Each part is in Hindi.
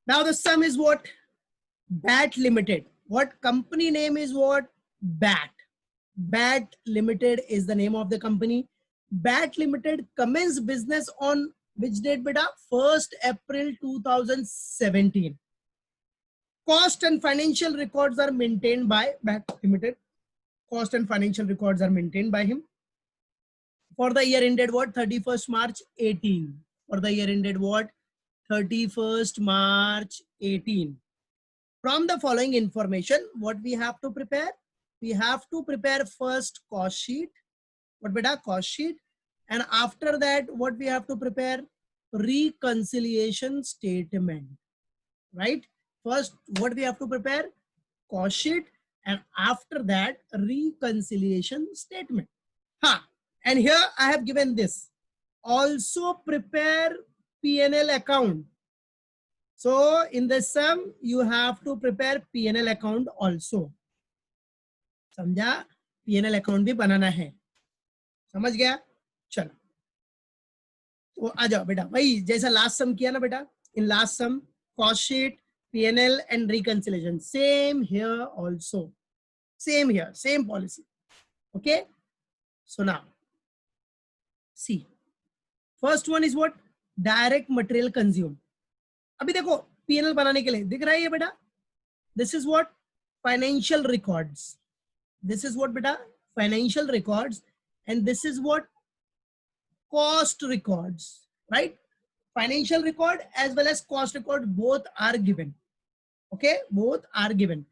Now the sum is what? BAT Limited. What company name is what? BAT. BAT Limited is the name of the company. BAT Limited commenced business on which date, beta? 1st April 2017. Cost and financial records are maintained by BAT Limited. Cost and financial records are maintained by him. For the year ended what? 31st March 18. For the year ended what? 31st March 18. From the following information, what we have to prepare? We have to prepare first cost sheet. What beta? Cost sheet. And after that, what we have to prepare? Reconciliation statement. Right? First, what we have to prepare? Cost sheet. And after that, reconciliation statement. And here I have given this. Also prepare P&L account. So in the sum, you have to prepare P&L account also. समझा? P&L account भी बनाना है. समझ गया? चलो. तो आ जाओ बेटा. वही जैसा last sum किया ना बेटा. In last sum, cost sheet, P&L and reconciliation. Same here also. Same here. Same policy. Okay. So now, see. First one is what? Direct material consumed. अभी देखो P&L बनाने के लिए दिख रहा है ये बेटा. This is what? Financial records. This is what beta? Financial records. And this is what? Cost records. Right? Financial record as well as cost record, both are given. Okay? Both are given.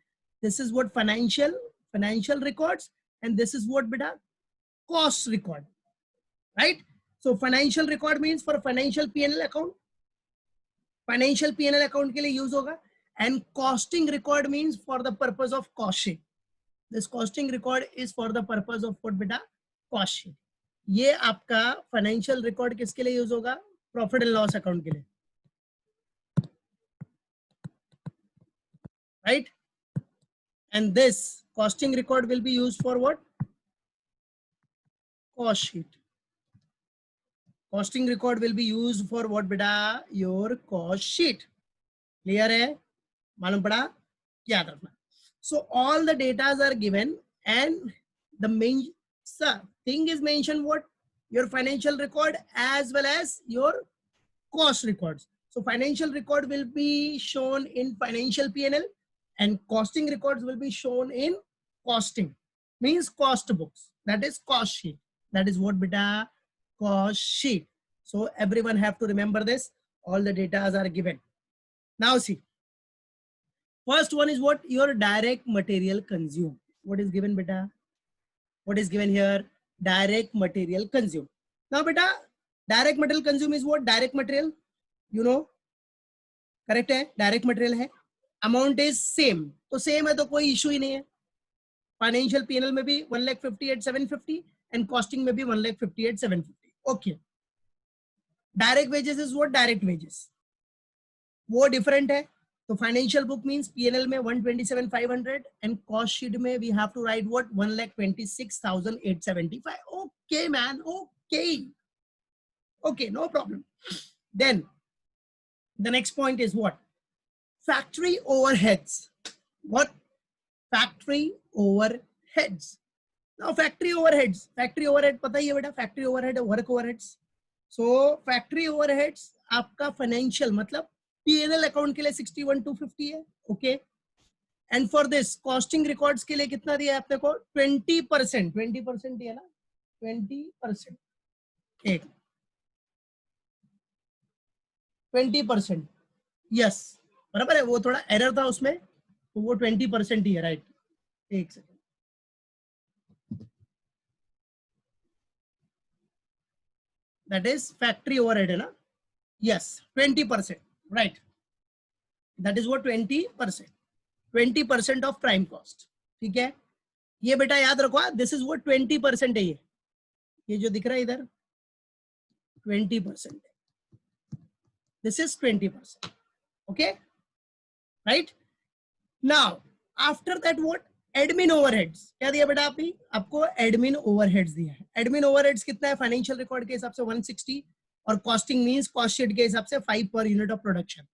This is what? Financial records. And this is what beta? Cost record. Right? So financial record means for a financial P&L account. Financial P&L account के लिए use होगा. And costing record means for the purpose of cost sheet. This costing record is for the purpose of what beta? Cost sheet. ये आपका financial record किसके लिए use होगा? Profit and loss account के लिए. Right? And this costing record will be used for what? Cost sheet. Costing record will be used for what beta? Your cost sheet. Clear है? मालूम पड़ा? याद रखना. So all the data are given and the main thing is mentioned what? Your financial record as well as your cost records. So financial record will be shown in financial P&L and costing records will be shown in costing. Means cost books. That is cost sheet. That is what beta? Cost sheet. So everyone have to remember this. All the data are given. Now see. First one is what? Your direct material consumed. What is given beta? What is given here? Direct material consumed. Now beta, direct material consumed is what? Direct material. You know? Correct है? Direct material है. Amount is same. तो same है तो कोई issue ही नहीं है. Financial P&L में भी 1,58,750 and costing में भी 1,58,750. Okay. Direct wages is what? Direct wages. वो different है. So financial book means P&L में 127,500 and cost sheet में we have to write what? 1,26,875. Okay, man. Okay. Okay, no problem. Then the next point is what? Factory overheads. What? Factory overheads. Now factory overheads. Factory overhead पता ही है बेटा? Factory overhead है work overheads. So factory overheads आपका financial मतलब P&L account के लिए 61,250 है. Okay. And for this costing records के लिए कितना दिया है आपने को? 20%. 20% दिया ना? 20%. एक 20%. Yes. बराबर है. वो थोड़ा एरर था उसमें तो वो 20% ही है. राइट. एक second. That is factory overhead है ना? Yes. 20%. Right. That is what? 20%. 20% of prime cost. ठीक है. ये बेटा याद रखो. This is what? 20% है ये जो दिख रहा है इधर 20%. This is 20%. Okay. Right. Now after that what? Admin overheads. क्या दिया बेटा आपको admin overheads दिया है. Admin overheads कितना है? Financial record के हिसाब से 160 और costing means cost sheet के हिसाब से 5 per unit of production.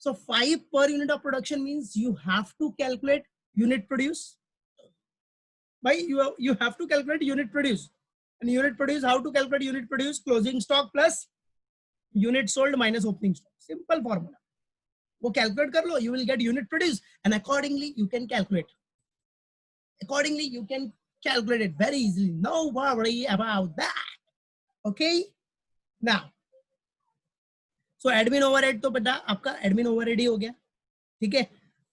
So 5 per unit of production means you have to calculate unit produce. Why you have to calculate unit produce. And unit produce, how to calculate unit produce? Closing stock plus unit sold minus opening stock. Simple formula. वो calculate कर लो, you will get unit produce, and accordingly you can calculate. Accordingly you can calculate it very easily. No worry about that. Okay. Now, so admin overhead तो बेटा आपका admin overhead ही हो गया, ठीक है.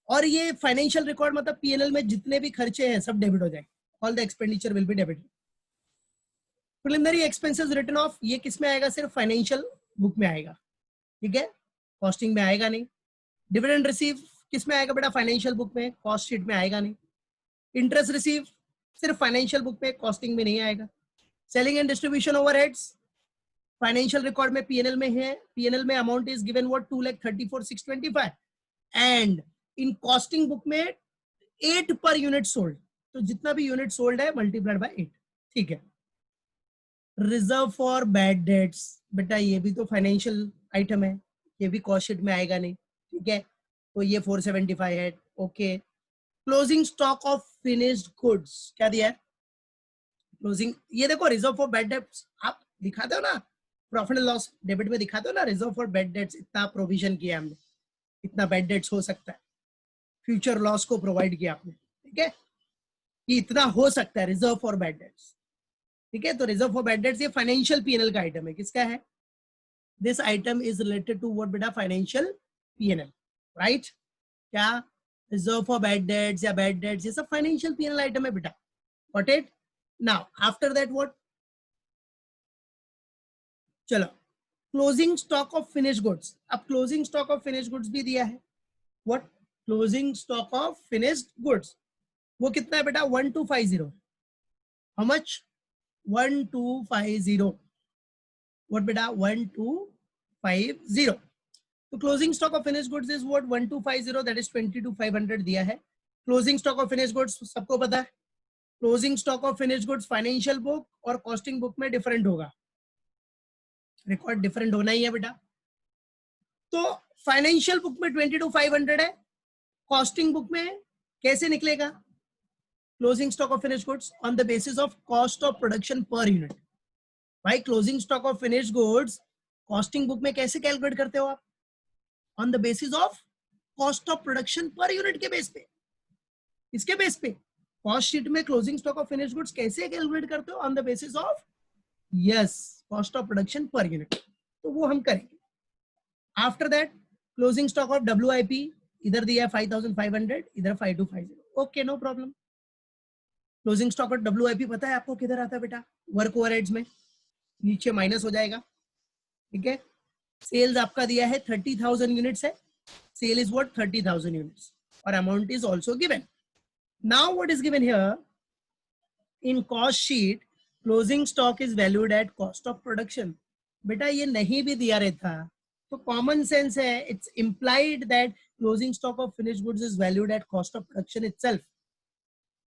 और ये फाइनेंशियल रिकॉर्ड मतलब पीएनएल में जितने भी खर्चे हैं सब डेबिट हो जाएंगे. All the expenditure will be debited. Preliminary expenses written off, ये किस में आएगा? सिर्फ फाइनेंशियल बुक में आएगा, ठीक है, कॉस्टिंग में आएगा नहीं. डिविडेंड रिसीव किस में आएगा बेटा? फाइनेंशियल बुक में, कॉस्ट शीट में आएगा नहीं. इंटरेस्ट रिसीव सिर्फ फाइनेंशियल बुक में, कॉस्टिंग में नहीं आएगा. Selling and distribution overheads financial record में पीएनएल में है. पीएनएल में amount is given what 2,34,625 and in costing book में 8 पर यूनिट सोल्ड. तो जितना भी यूनिट सोल्ड है मल्टीप्लाइड बाय 8, ठीक है. रिजर्व फॉर बैड डेट्स बेटा ये भी तो फाइनेंशियल आइटम है, ये भी कॉस्ट शीट में आएगा नहीं, ठीक है. तो ये 475 है, okay. Closing stock of finished goods क्या दिया है? क्लोजिंग, ये देखो रिजर्व फॉर बैड डेट्स आप दिखाते हो ना, प्रॉफिट एंड लॉस डेबिट में दिखाते हो ना, रिजर्व फॉर बैड डेट्स इतना प्रोविजन किया हमने, इतना बैड डेट्स हो सकता है, फ्यूचर लॉस को प्रोवाइड किया आपने, ठीक है, कि इतना हो सकता है रिजर्व फॉर बैड डेट्स, ठीक है. तो रिजर्व फॉर बैड डेट्स ये फाइनेंशियल पीएनएल का आइटम है. किसका है? This item is related to what बेटा? Financial PNL, right. क्या? रिजर्व फॉर बैड डेट्स या बैड डेट्स ये सब फाइनेंशियल पीएनएल आइटम है बेटा. Got it? Now after that what? चलो, closing stock of finish goods. अब closing stock of finish goods भी दिया है. What? Closing stock of finished goods वो कितना है बेटा? 1250. How much? 1250. व्हाट बेटा? 1250. तो closing stock of finish goods is what? 1250, that is 22,500 दिया है. Closing stock of finish goods सबको पता है. Closing stock of finish goods financial book और कॉस्टिंग बुक में डिफरेंट होगा, रिकॉर्ड डिफरेंट होना ही है बेटा. तो फाइनेंशियल बुक में 22,500 है, कॉस्टिंग बुक में कैसे निकलेगा? Closing stock of finish goods on the basis of cost of production per unit. भाई closing stock of finish goods costing book में कैसे कैलकुलेट करते हो आप? On the basis of cost of production per unit के बेस पे. इसके बेस पे कॉस्ट शीट में closing stock of finish goods कैसे कैलकुलेट करते हो? On the basis of yes cost of production per unit. तो वो हम करेंगे. After that closing stock of WIP इधर दिया है 5,500, इधर 5,250. Okay, no problem. Closing stock of WIP पता है आपको किधर आता है बेटा? वर्क ओवरहेड्स में, नीचे माइनस हो जाएगा, ठीक है. सेल्स आपका दिया है 30,000 यूनिट्स है. Sale is what? 30,000 यूनिट्स और amount is also given. Now what is given here in cost sheet? Closing stock is valued at cost of production. बेटा ये नहीं भी दिया रहता तो कॉमन सेंस है, it's implied that closing stock of finished goods is valued at cost of production itself.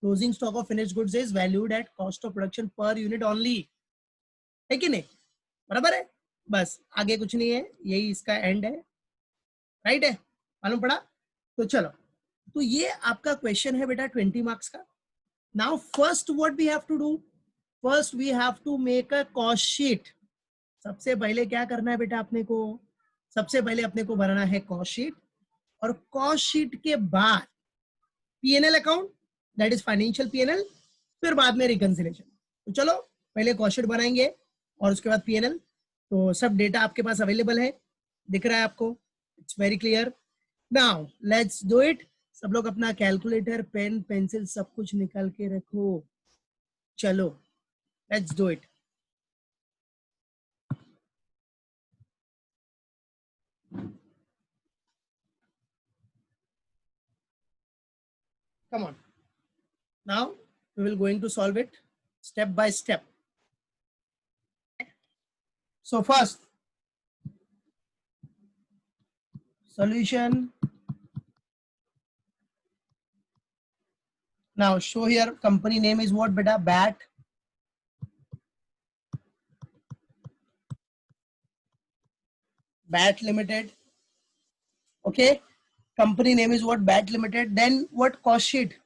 Closing stock of finished goods is valued at cost of production per unit only, है कि नहीं? बराबर है. बस आगे कुछ नहीं है, यही इसका एंड है, राइट है? मालूम पड़ा? तो चलो, तो ये आपका क्वेश्चन है बेटा 20 मार्क्स का. Now first what we have to do? First we have to make a cost sheet. सबसे पहले क्या करना है बेटा अपने को? सबसे पहले अपने को बनाना है कॉस्ट शीट, और कॉस्ट शीट के बाद PNL account, that is financial PNL, फिर बाद में रिकंसिलिएशन. तो चलो पहले कॉस्ट शीट बनाएंगे और उसके बाद पीएनएल. तो सब डेटा आपके पास अवेलेबल है, दिख रहा है आपको? It's very clear. Now let's do it. सब लोग अपना कैलकुलेटर, पेन, पेंसिल सब कुछ निकाल के रखो. चलो let's do it. Come on. Now we will going to solve it step by step. So first, solution. Now show here company name is what beta? BAT. BAT Limited. Okay, company name is what? BAT Limited. Then what? Cost sheet.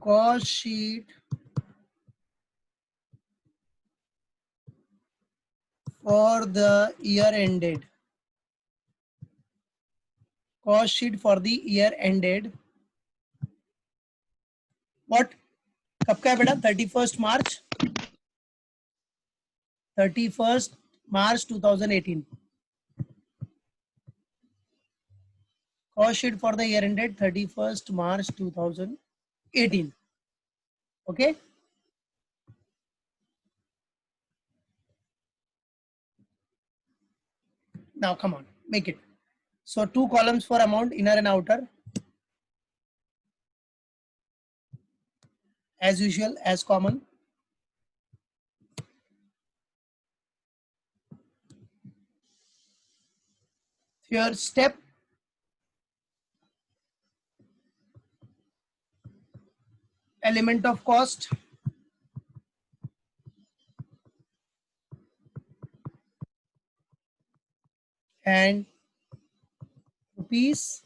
Cost sheet for the year ended. Cost sheet for the year ended. What? कब का है बेटा? 31st March. 31st March 2018. Cost sheet for the year ended 31st March 2018. Okay. Now come on, make it. So 2 columns for amount, inner and outer. As usual, as common. Here step. Element of cost. And rupees.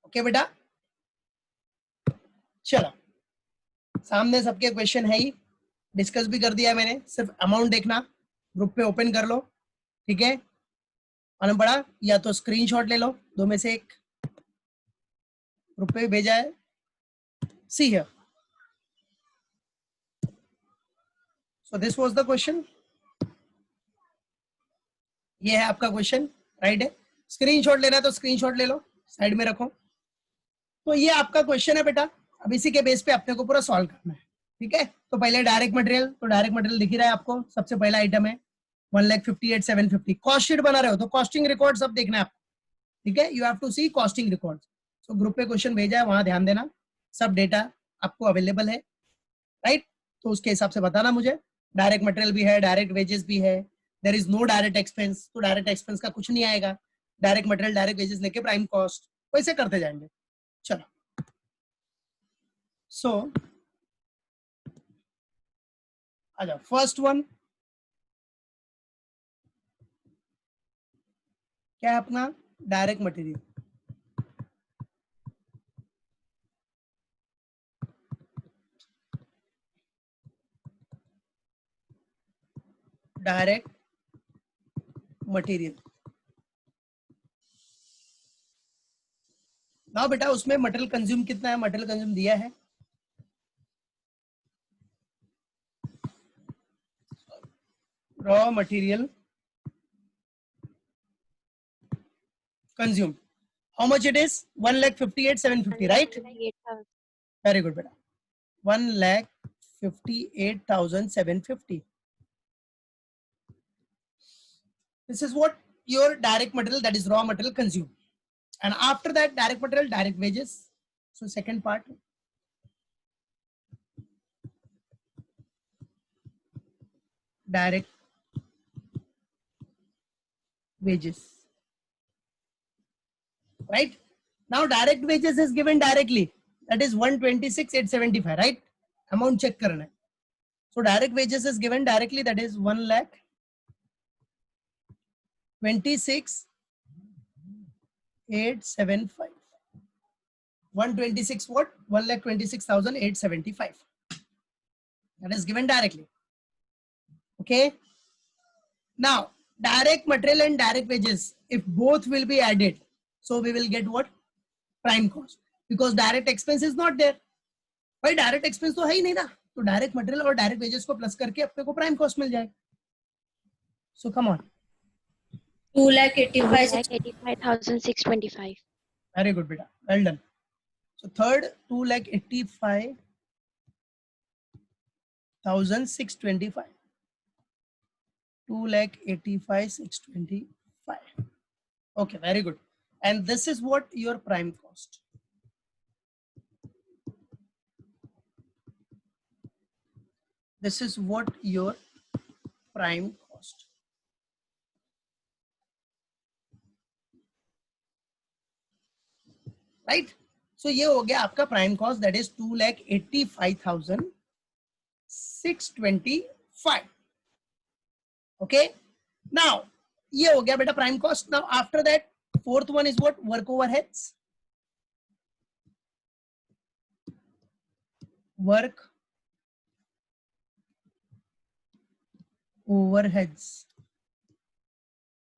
Okay बेटा, चलो सामने सबके क्वेश्चन है ही, डिस्कस भी कर दिया मैंने, सिर्फ अमाउंट देखना, ग्रुप पे ओपन कर लो, ठीक है। मालूम पड़ा, या तो स्क्रीनशॉट ले लो, दो में से एक, ग्रुप पे भेजा है। See here, so this was the question, ये है आपका क्वेश्चन, राइट है। स्क्रीनशॉट लेना है तो स्क्रीनशॉट ले लो, साइड में रखो। तो ये आपका क्वेश्चन है बेटा, अब इसी के बेस पे अपने को पूरा सॉल्व करना है, ठीक है। तो पहले डायरेक्ट मटेरियल, तो डायरेक्ट मटेरियल दिख ही रहा है आपको, सबसे पहला आइटम है 1,58,750। कॉस्ट शीट बना रहे हो तो कॉस्टिंग रिकॉर्ड सब देखना है आपको, ठीक है। You have to see costing record. तो ग्रुप पे क्वेश्चन भेजा है, वहां ध्यान देना, सब डेटा आपको अवेलेबल है, राइट। तो उसके हिसाब से बताना मुझे। डायरेक्ट मटेरियल भी है, डायरेक्ट वेजेस भी है, there is no direct expense, तो डायरेक्ट एक्सपेंस का कुछ नहीं आएगा। डायरेक्ट मटेरियल, डायरेक्ट वेजेस लेके प्राइम कॉस्ट, वैसे करते जाएंगे। चलो, सो आ जाओ, फर्स्ट वन क्या है अपना? Direct material. डायरेक्ट मटेरियल ना बेटा, उसमें मटेरियल कंज्यूम कितना है? मटेरियल कंज्यूम दिया है, raw material consumed. How much it is? 1,58,750, right? Very good, beta. 1,58,750. This is what your direct material, that is raw material consumed. And after that, direct material, direct wages. So second part, direct wages, right? Now direct wages is given directly, that is 126,875, right? Amount check karna hai. So direct wages is given directly, that is 1,26,875. 126 what? 1,26,875. That is given directly. Okay. Now, direct material and direct wages, if both will be added, so we will get what? Prime cost. Because direct expense is not there. भाई direct expense तो है ही नहीं ना, तो direct material और direct wages को plus करके अपने को prime cost मिल जाएगा. So come on. 2,85,625. Very good, beta. Well done. So third, 2,85,625. 2,85,625. Okay, very good. And this is what your prime cost. This is what your prime cost. Right? So ये हो गया आपका prime cost, that is 2,85,625. 625. Okay, now ये हो गया बेटा prime cost. Now after that fourth one is what? Work overheads. Work overheads.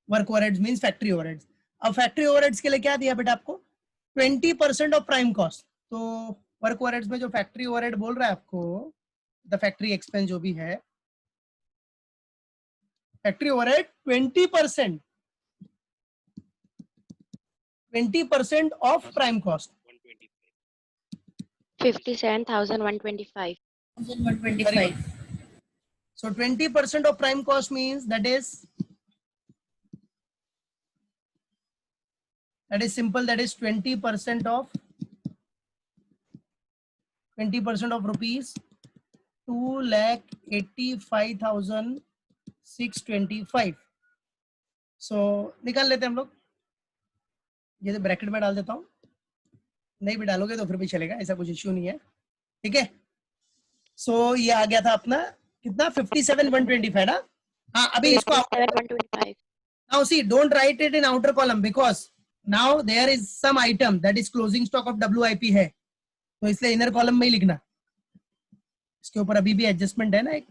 Work overheads means factory overheads. अब फैक्ट्री ओवरहेड्स के लिए क्या दिया बेटा आपको? 20% ऑफ प्राइम कॉस्ट. तो वर्क ओवरहेड्स में जो फैक्ट्री ओवरहेड बोल रहा है आपको, द फैक्ट्री एक्सपेंस जो भी है, factory overhead 20%. 20% of prime cost. 57,125. 125. So 20% of prime cost means that is simple. That is 20% of rupees 2,85,625. So निकाल लेते हैं हम लोग. ये तो ब्रैकेट में डाल देता हूँ. नहीं भी डालोगे तो फिर भी चलेगा, ऐसा कुछ इश्यू नहीं है. ठीक है. सो ये आ गया था अपना कितना? 57,125 ना. हाँ, अभी इसको 57,125. now see, don't write it in outer column because now there is some item that is closing stock of WIP है, तो इसलिए इनर कॉलम में ही लिखना. इसके ऊपर अभी भी एडजस्टमेंट है ना. एक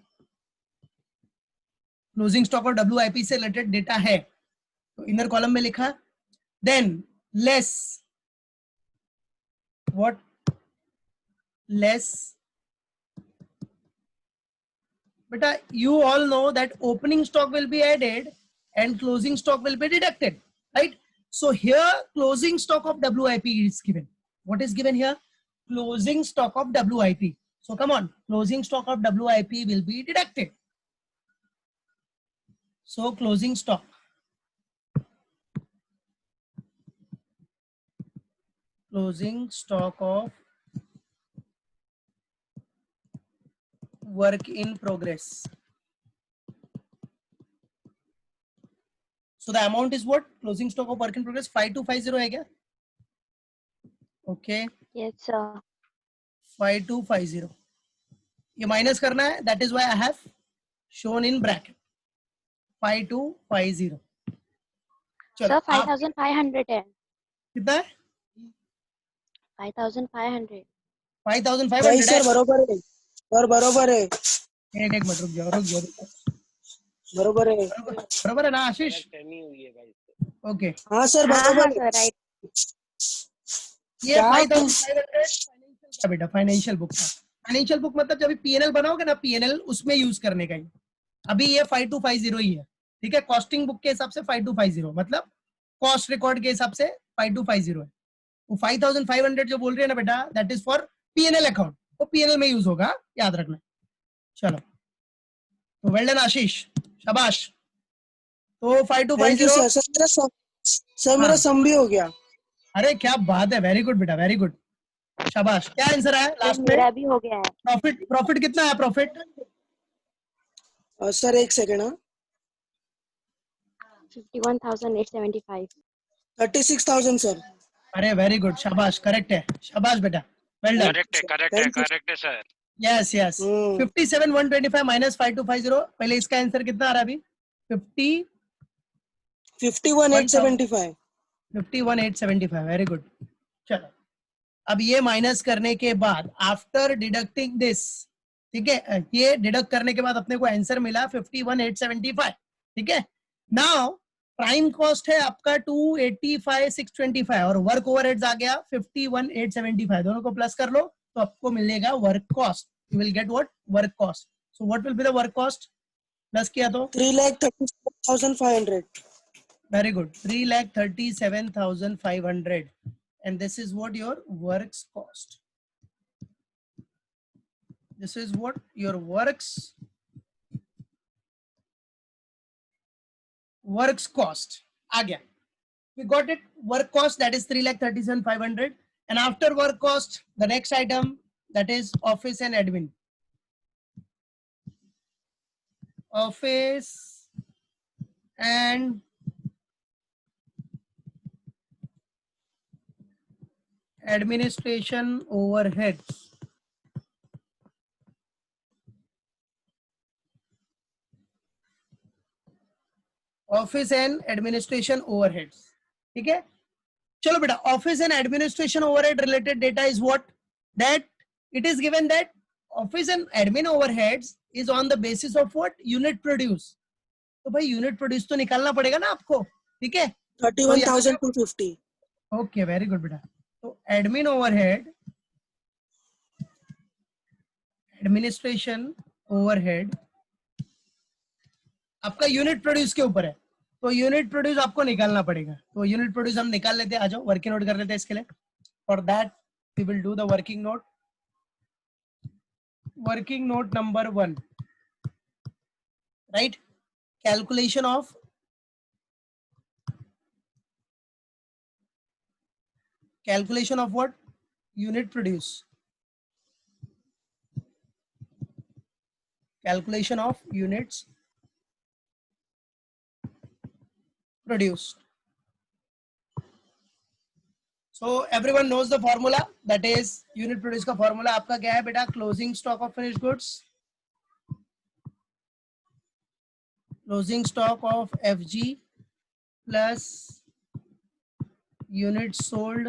क्लोजिंग स्टॉक ऑफ WIP से रिलेटेड डेटा है, तो इनर कॉलम में लिखा. Than less what? Less beta, you all know that opening stock will be added and closing stock will be deducted, right? So here closing stock of WIP is given. What is given here? Closing stock of WIP. So come on, closing stock of WIP will be deducted. So closing stock. Closing stock of work in progress. So the amount is what? Closing stock of work in progress 5250 है क्या? Okay. Yes, sir. 5250. ये माइनस करना है. That is why I have shown in bracket 5250. Sir, 5,500 है. कितना है? 5,500. 5,500 सर बरोबर है. सर बरोबर है. एक मिनट रुक जाओ. बरोबर है. बरोबर है ना आशीष? ओके. हाँ सर हाँ बरोबर सर, राइट. ये 5,500 का बेटा फाइनेंशियल बुक का. फाइनेंशियल बुक मतलब जब पीएनएल बनाओगे ना, पीएनएल उसमें यूज करने का ही. अभी ये 5250 ही है. ठीक है. कॉस्टिंग बुक के हिसाब से 5250 मतलब कॉस्ट रिकॉर्ड के हिसाब से 5250 है. वो 5,500 जो बोल रहे हैं ना बेटा, that is for PNL account. वो पीएनएल में यूज होगा, याद रखना. चलो, तो वेल डन आशीष, शाबाश. तो 5250. सर मेरा सम भी हो गया. अरे क्या बात है, वेरी गुड बेटा, वेरी गुड, शाबाश. क्या आंसर है लास्ट में? मेरा भी हो गया है. प्रॉफिट कितना है? प्रॉफिट सर एक सेकंड. 51,875. 36,000 सर. अरे वेरी गुड, शाबाश. करेक्ट है, शाबाश बेटा, वेल डन. करेक्ट है सर. Yes 57,125 minus 5250. पहले इसका आंसर कितना आ रहा है अभी? 51,875. 51,875. Very good. चलो, अब ये माइनस करने के बाद आफ्टर डिडक्टिंग दिस, ठीक है, ये डिडक्ट करने के बाद अपने को आंसर मिला 51,875. ठीक है. नाउ प्राइम कॉस्ट है आपका 285,625 और वर्क ओवरहेड्स आ गया 51,875. दोनों को प्लस कर लो तो आपको मिलेगा work cost. You will get what? Work cost. So what will be the work cost? Plus किया तो 3,37,500. very good, 3,37,500. and this is what your works cost. This is what your works cost आ गया. We got it. Work cost, that is 3,37,500. and after work cost, the next item, that is office and admin. Office and administration overheads. Office and administration overheads, ठीक है। चलो बेटा, office and administration overhead related data is what, that it is given that office and admin overheads is on the basis of what, unit produce. तो भाई यूनिट प्रोड्यूस तो निकालना पड़ेगा ना आपको, ठीक है। 31,250. ओके, वेरी गुड बेटा। तो एडमिन ओवरहेड, एडमिनिस्ट्रेशन ओवरहेड आपका यूनिट प्रोड्यूस के ऊपर है, तो यूनिट प्रोड्यूस आपको निकालना पड़ेगा। तो यूनिट प्रोड्यूस हम निकाल लेते हैं, आ जाओ वर्किंग नोट कर लेते हैं इसके लिए। For that we will do the working note. Working note number 1, right, calculation of what, unit produce, calculation of units produced. So everyone knows the formula, that is unit produce का formula आपका क्या है बेटा, closing stock of finished goods, closing stock of FG plus units sold,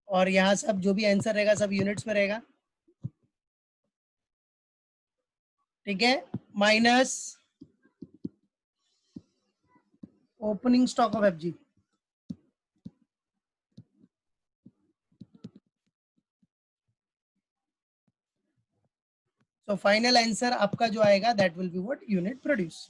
और यहाँ सब जो भी आंसर रहेगा सब यूनिट्स में रहेगा, ठीक है, minus opening stock of FG. So final answer आपका जो आएगा that will be what, unit produce.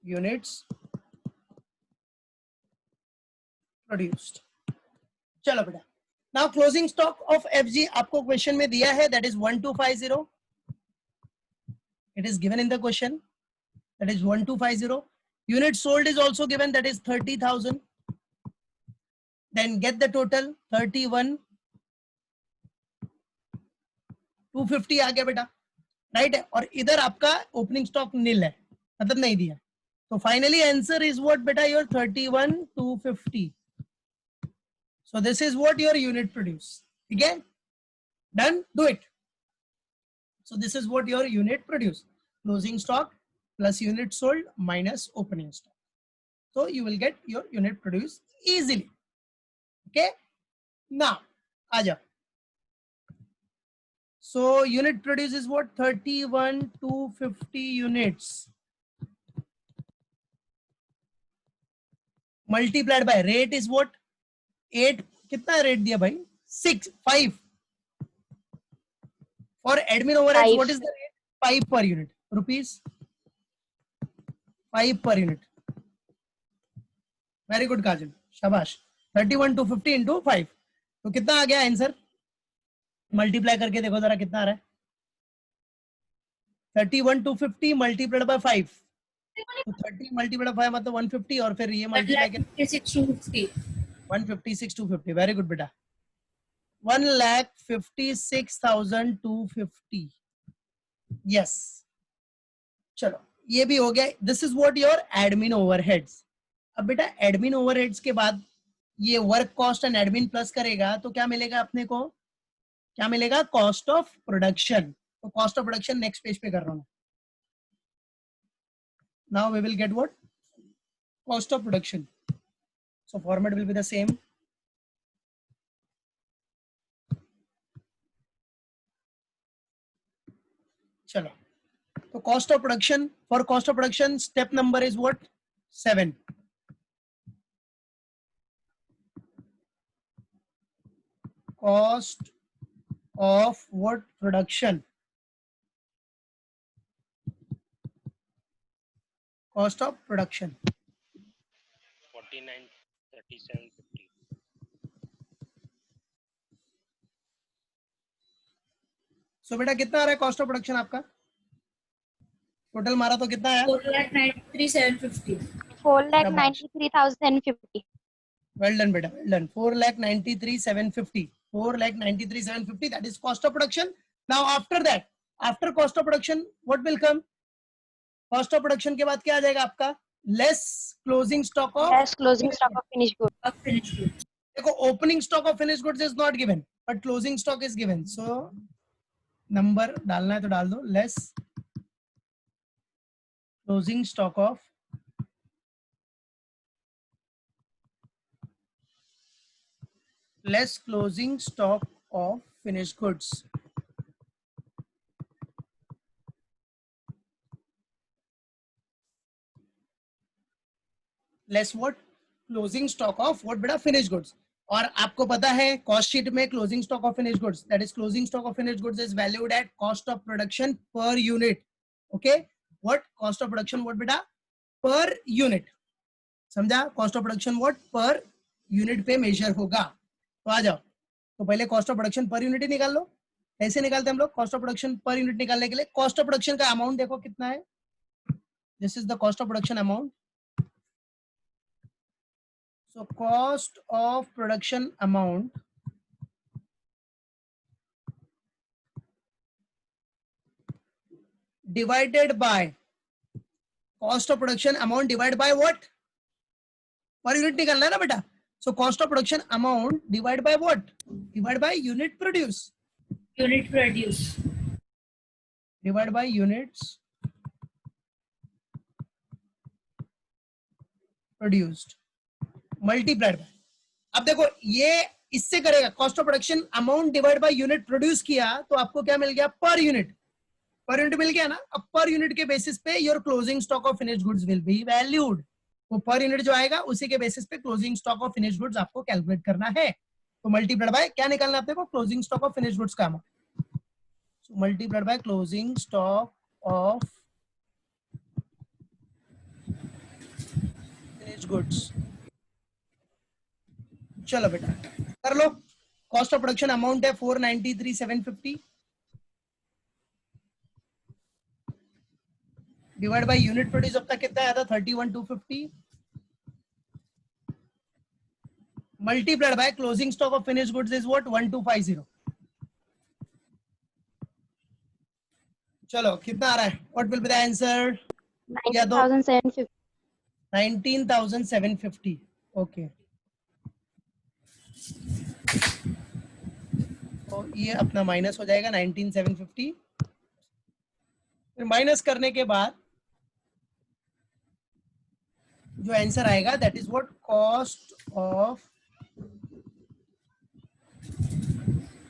Units produced. चलो बेटा, now closing stock of FG आपको क्वेश्चन में दिया है, that is 1250, it is given in the question, that is 1250। Unit sold is also given, that is 30,000। Then get the total, 31,250 आ गया बेटा, राइट है। और इधर आपका ओपनिंग स्टॉक नील है, मतलब नहीं दिया। तो फाइनली आंसर इज व्हाट बेटा, your 31,250। So this is what your unit produce. ठीक है, done, do it. So this is what your unit produce, closing stock plus unit sold minus opening stock. So you will get your unit produce easily. Okay, now aja. So unit produce is what, 31,250 units multiplied by rate is what, 8, कितना रेट दिया भाई, 6, 5 for admin overheads, what is the rate, 5 per unit, rupees 5 per unit. Very good काजल, शाबाश। 31,250 इंटू 5, तो कितना आ गया आंसर, मल्टीप्लाई करके देखो जरा कितना आ रहा है, 31,250 मल्टीप्लाइड बाय 5, तो 30 मल्टीप्लाइड बाय 5 मतलब 150, और फिर ये मल्टीप्लाई करके 156,250, वेरी गुड बेटा, 1,56,250, यस। चलो ये भी हो गया, this is what your admin overheads. अब बेटा एडमिन ओवरहेड्स के बाद ये work cost and admin plus करेगा तो क्या मिलेगा अपने को, क्या मिलेगा, कॉस्ट ऑफ प्रोडक्शन। तो cost of production next page पे कर रहा हूं, now we will get what, cost of production. So format will be the same. चलो, तो cost of production, for cost of production step number is what, 7. Cost of what, production, cost of production 49,3750. सो बेटा कितना आ रहा है कॉस्ट ऑफ प्रोडक्शन आपका, टोटल मारा तो कितना आया, 4,93,750. 4,93,750. वेल डन बेटा, well done, 4,93,750, 4,93,750, that is cost of production. Now after that, after cost of production what will come, cost of production के बाद क्या आ जाएगा आपका, less closing stock of Less closing stock of finished goods. देखो opening stock of finish goods is not given but closing stock is given, so number डालना है तो डाल दो, less closing stock of finished goods. Less what? Closing stock of what बेटा? Finished goods. और आपको पता है कॉस्ट शीट में closing stock of finish goods, that is closing stock of finish goods is valued at cost of production per unit. Okay, what? Cost of production what बेटा? Per unit. समझा? Cost of production what? Per unit पे मेजर होगा. तो आ जाओ, तो पहले cost of production per unit ही निकाल लो. कैसे निकालते हैं हम लोग cost of production per unit निकालने के लिए? कॉस्ट ऑफ प्रोडक्शन का अमाउंट देखो कितना है. This is the cost of production amount. So cost of production amount divided by cost of production amount divided by what? Per unit निकालना है ना बेटा. So cost of production amount divided by what? Divided by unit produce. Unit produce. Divided by units produced. Multiplied by. अब देखो ये इससे करेगा cost of production amount divide by unit produce किया तो आपको क्या मिल गया? Per unit. पर यूनिट मिल गया ना. अब पर यूनिट के बेसिस पे your closing stock of finished goods will be valued. वो पर यूनिट जो आएगा उसी के बेसिस पे closing stock of finished goods आपको कैलकुलेट करना है. तो मल्टीप्लाइड बाय क्या निकालना है आपको? Closing stock of finished goods का amount. So multiplied by closing stock of finished goods. चलो बेटा कर लो. कॉस्ट ऑफ प्रोडक्शन अमाउंट है 493,750 डिवाइड बाय यूनिट प्रोड्यूस अब तक कितना आया था? 31,250 multiplied by closing stock of finished goods is what? 1250. चलो कितना आ रहा है? What will be the answer? 19,750. 19,750. Okay, तो ये अपना माइनस हो जाएगा 19,750. फिर माइनस करने के बाद जो आंसर आएगा that is what? Cost of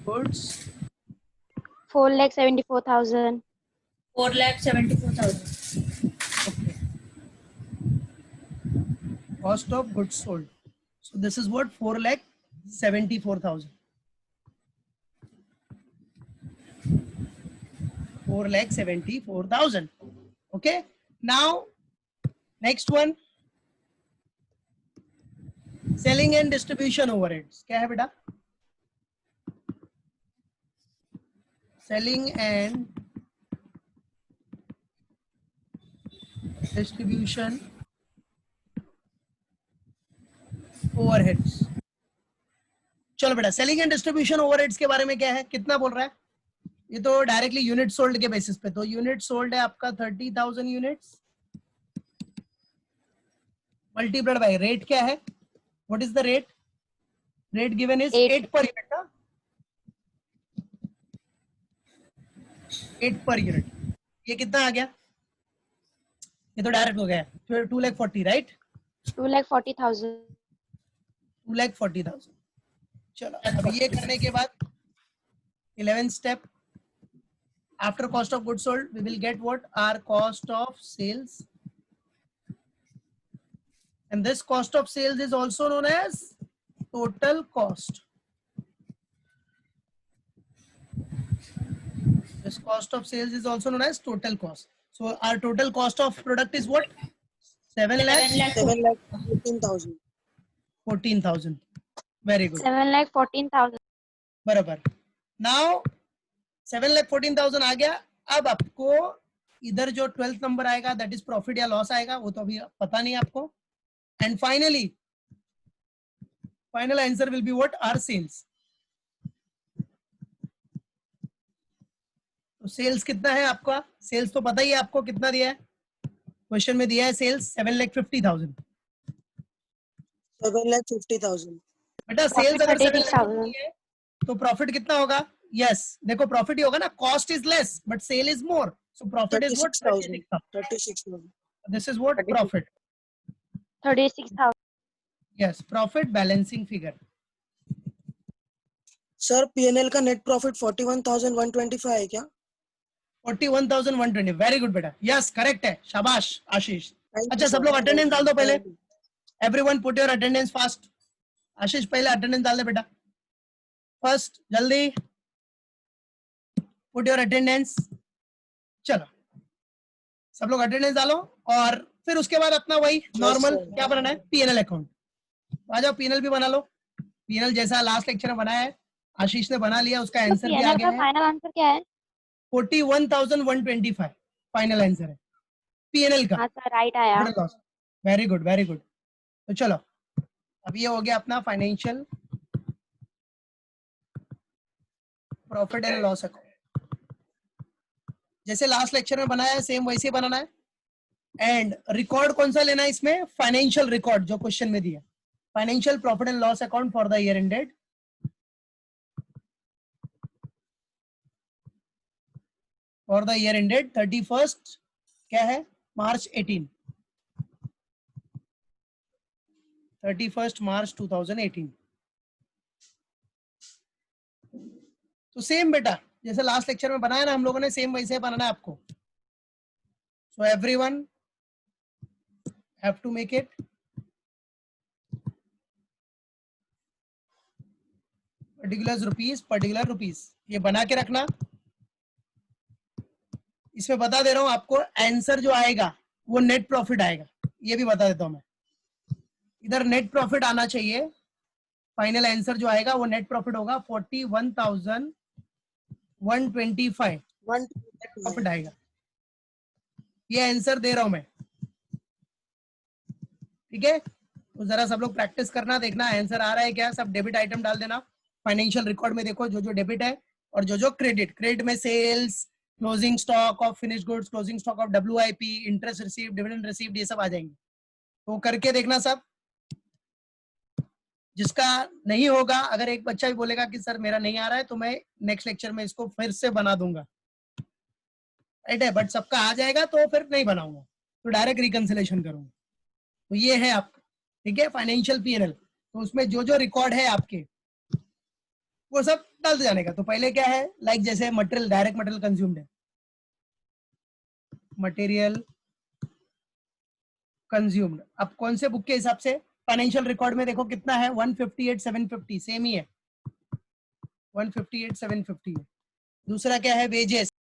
goods 4,74,000. 4,74,000. okay. Cost of goods sold, so this is what? 4,74,000. 4,74,000. Okay, now next one, selling and distribution overheads. क्या है बेटा? selling and distribution overheads. चलो बेटा, सेलिंग एंड डिस्ट्रीब्यूशन ओवरहेड्स के बारे में क्या है? कितना बोल रहा है? ये तो डायरेक्टली यूनिट सोल्ड के बेसिस पे. तो यूनिट सोल्ड है आपका 30,000 यूनिट्स मल्टीप्लाइड बाय रेट क्या है? What is the rate? Rate given is 8 per unit ना. 8 पर यूनिट. ये कितना आ गया? ये तो डायरेक्ट हो गया 2,40,000 राइट? 2,40,000. 2,40,000. चलो अब ये करने के बाद 11th step, after cost of goods sold we will get what? Our cost of sales, and this cost of sales is also known as total cost. This cost of sales is also known as total cost. So our total cost of product is what? 7,14,000. 14,000. Very good. 7,14,000. बराबर. Now 7,14,000 आ गया. अब आपको इधर जो 12th नंबर आएगा दैट इज प्रॉफिट या लॉस आएगा, वो तो अभी पता नहीं आपको. And finally final answer will be what? Our sales. तो सेल्स कितना है आपका? सेल्स तो पता ही है आपको कितना दिया है. क्वेश्चन में दिया है सेल्स 7,50,000. 7,50,000. बेटा सेल्स Profit अगर 7 लाख 36,000. की है तो प्रॉफिट कितना होगा? यस देखो प्रॉफिट ही होगा ना, cost is less but sale is more, so profit is what? 36,000. 36,000. 36,000. This is what 36. Profit. 36,000. Yes profit balancing figure. Sir P N L का नेट प्रॉफिट 41,125 है क्या? 41,120. वेरी गुड बेटा. यस करेक्ट है. शाबाश आशीष. Thank you, अच्छा सब sir. लोग अटेंडेंस डाल दो पहले. Thank you. Everyone put your attendance fast. Ashish पहले अटेंडेंस डाल दे बेटा फर्स्ट, जल्दी पुट योर अटेंडेंस. चलो सब लोग अटेंडेंस डालो और फिर उसके बाद अपना वही नॉर्मल sir. क्या बनाना है? PNL account. आ जाओ पीएनएल भी बना लो. पीएनएल जैसा लास्ट लेक्चर में बनाया है आशीष ने बना लिया, उसका तो आंसर भी आ PNL गया का है. फाइनल आंसर क्या है? 41,125 फाइनल आंसर है पीएनएल का. हाँ सर राइट आया. Very good very good. तो चलो अब ये हो गया अपना financial profit and loss account. जैसे लास्ट लेक्चर में बनाया है सेम वैसे ही बनाना है. एंड रिकॉर्ड कौन सा लेना है इसमें? फाइनेंशियल रिकॉर्ड जो क्वेश्चन में दिया. Financial profit and loss account for the year ended for the year ended 31st क्या है? मार्च 18. 31st मार्च 2018. तो सेम बेटा जैसे लास्ट लेक्चर में बनाया ना हम लोगों ने सेम वैसे बनाना है आपको. So everyone have to make it. Particular rupees ये बना के रखना. इसमें बता दे रहा हूं आपको आंसर जो आएगा वो नेट प्रॉफिट आएगा. ये भी बता देता हूं मैं. इधर नेट प्रॉफिट आना चाहिए. फाइनल आंसर जो आएगा वो नेट प्रॉफिट होगा 41,125 प्रॉफिट आएगा. ये आंसर दे रहा हूं मैं. ठीक है तो जरा सब लोग प्रैक्टिस करना, देखना आंसर आ रहा है क्या. सब डेबिट आइटम डाल देना. फाइनेंशियल रिकॉर्ड में देखो जो जो डेबिट है और जो जो क्रेडिट में sales, closing stock of finish goods, closing stock of WIP, interest received, dividend received, ये सब आ जाएंगे. तो करके देखना सब. जिसका नहीं होगा, अगर एक बच्चा भी बोलेगा कि सर मेरा नहीं आ रहा है तो मैं नेक्स्ट लेक्चर में इसको फिर से बना दूंगा. राइट है. बट सबका आ जाएगा तो फिर नहीं बनाऊंगा, तो डायरेक्ट रिकंसिलेशन करूंगा. तो ये है आपका. ठीक है फाइनेंशियल पीएनएल. तो उसमें जो जो रिकॉर्ड है आपके वो सब डालते जाने का. तो पहले क्या है लाइक जैसे मटेरियल, डायरेक्ट मटेरियल कंज्यूम्ड है. मटेरियल कंज्यूम्ड अब कौन से बुक के हिसाब से? फाइनेंशियल रिकॉर्ड में देखो कितना है 158,750 सेम ही है. 158,750 है. दूसरा क्या है? वेजेस.